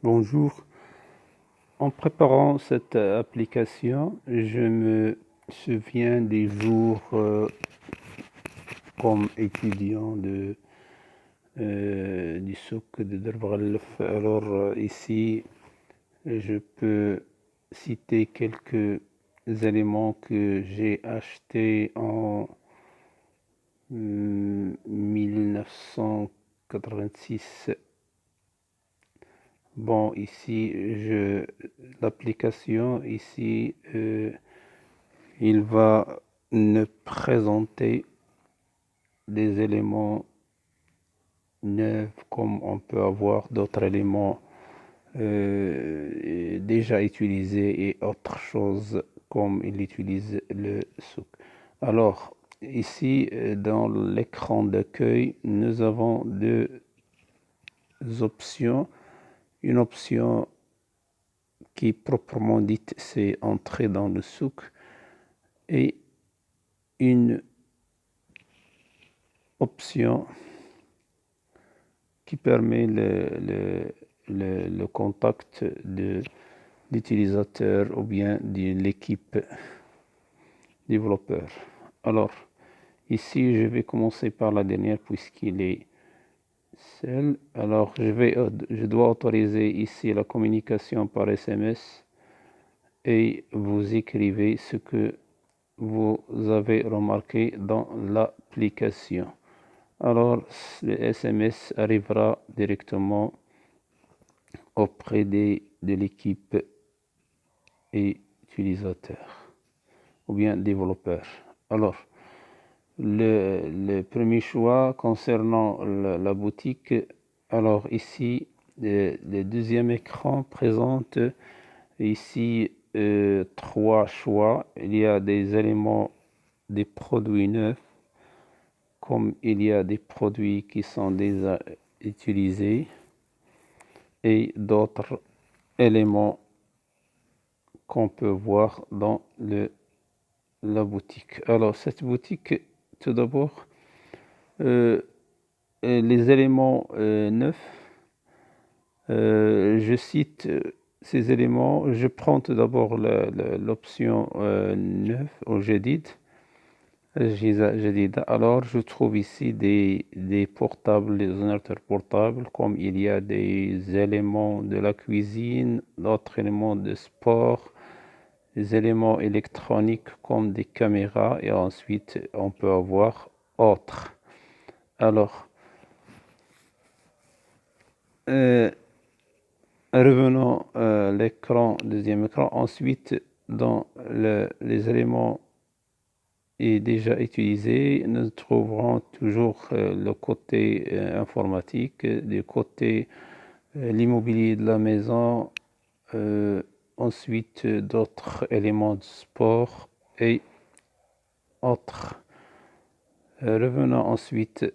Bonjour. En préparant cette application, je me souviens des jours comme étudiant du souk de Derbrelf. Alors ici, je peux citer quelques éléments que j'ai achetés en 1986. Bon, ici, l'application, ici, il va nous présenter des éléments neufs comme on peut avoir d'autres éléments déjà utilisés et autre chose comme il utilise le souk. Alors, ici, dans l'écran d'accueil, nous avons deux options. Une option qui proprement dite c'est entrer dans le souk et une option qui permet le contact de l'utilisateur ou bien de l'équipe développeur. Alors, ici, je vais commencer par la dernière puisqu'il est seul. Alors, je dois autoriser ici la communication par SMS et vous écrivez ce que vous avez remarqué dans l'application. Alors, le SMS arrivera directement auprès de l'équipe et utilisateur ou bien développeur. Alors, le premier choix concernant la boutique, alors ici, le deuxième écran présente ici trois choix. Il y a des éléments, des produits neufs, comme il y a des produits qui sont déjà utilisés et d'autres éléments qu'on peut voir dans la boutique. Alors, cette boutique, tout d'abord, les éléments neufs, je cite ces éléments. Je prends tout d'abord l'option neuf au Jadid. Alors, je trouve ici des portables, des ordinateurs portables, comme il y a des éléments de la cuisine, d'autres éléments de sport, des éléments électroniques comme des caméras, et ensuite on peut avoir autres. Alors, revenons à l'écran, deuxième écran. Ensuite, dans les éléments est déjà utilisé, nous trouverons toujours le côté informatique, du côté l'immobilier de la maison, ensuite d'autres éléments de sport et autres. Revenons ensuite,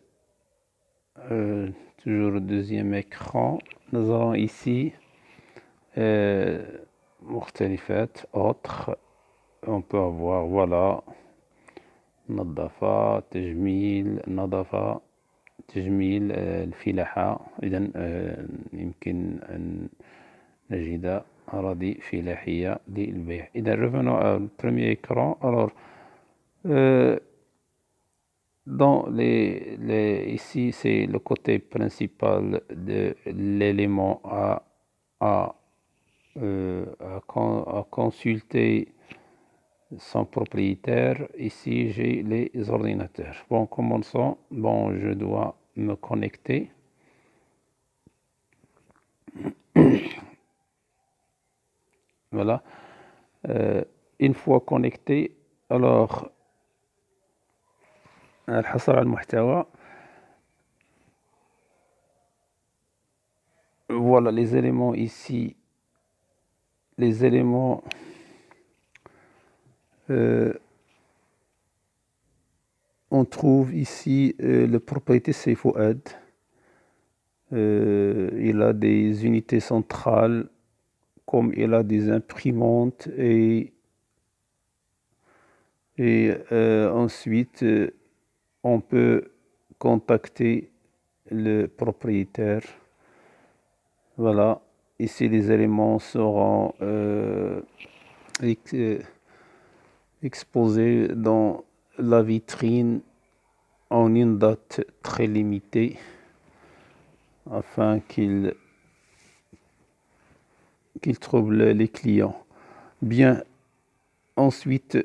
toujours au deuxième écran, nous avons ici مختلفات autres, on peut avoir, voilà, نظافة تجميل الفلاحة. إذا يمكن أن نجد أراضي فلاحية للبيع. إذا revenons au premier écran. Alors, ici, c'est le côté principal de l'élément à consulter son propriétaire. Ici, j'ai les ordinateurs. Bon, commençons. Bon, je dois me connecter. Voilà. Une fois connecté, alors, الحصل على المحتوى. Voilà les éléments ici. Les éléments on trouve ici le propriété c'est Fouad. Il a des unités centrales, comme il a des imprimantes et ensuite on peut contacter le propriétaire. Voilà, ici les éléments seront exposés dans la vitrine en une date très limitée afin qu'ils troublent les clients. Bien, ensuite,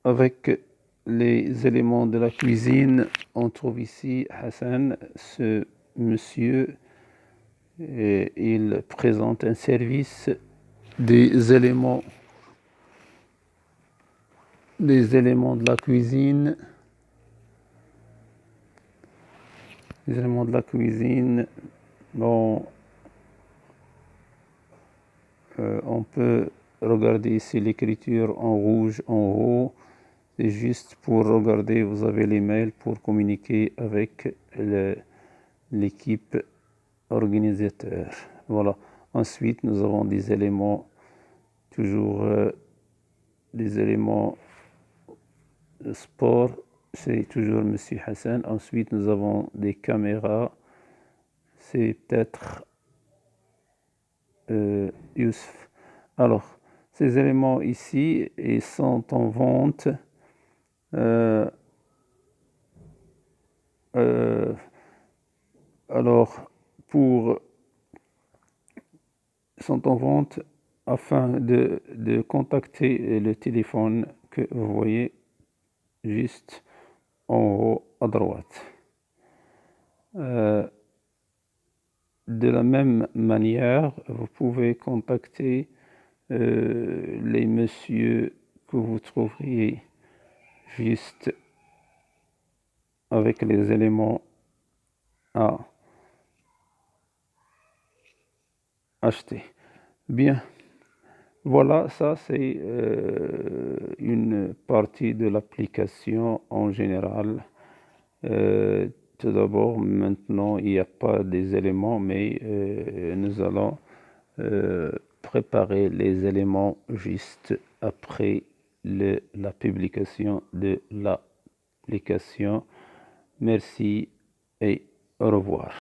avec les éléments de la cuisine, on trouve ici Hassan, ce monsieur, et il présente un service des éléments de la cuisine. Les éléments de la cuisine, bon, on peut regarder ici l'écriture en rouge en haut. C'est juste pour regarder, vous avez les mails pour communiquer avec l'équipe organisateur. Voilà. Ensuite, nous avons des éléments, toujours des éléments sport, c'est toujours Monsieur Hassan. Ensuite, nous avons des caméras, c'est peut-être Youssef. Alors, ces éléments ici, ils sont en vente. Alors, sont en vente afin de contacter le téléphone que vous voyez juste en haut à droite. De la même manière, vous pouvez contacter les messieurs que vous trouveriez juste avec les éléments à acheter. Bien, voilà, ça c'est une partie de l'application en général. Tout d'abord, maintenant, il n'y a pas des éléments, mais nous allons préparer les éléments juste après la publication de l'application. Merci et au revoir.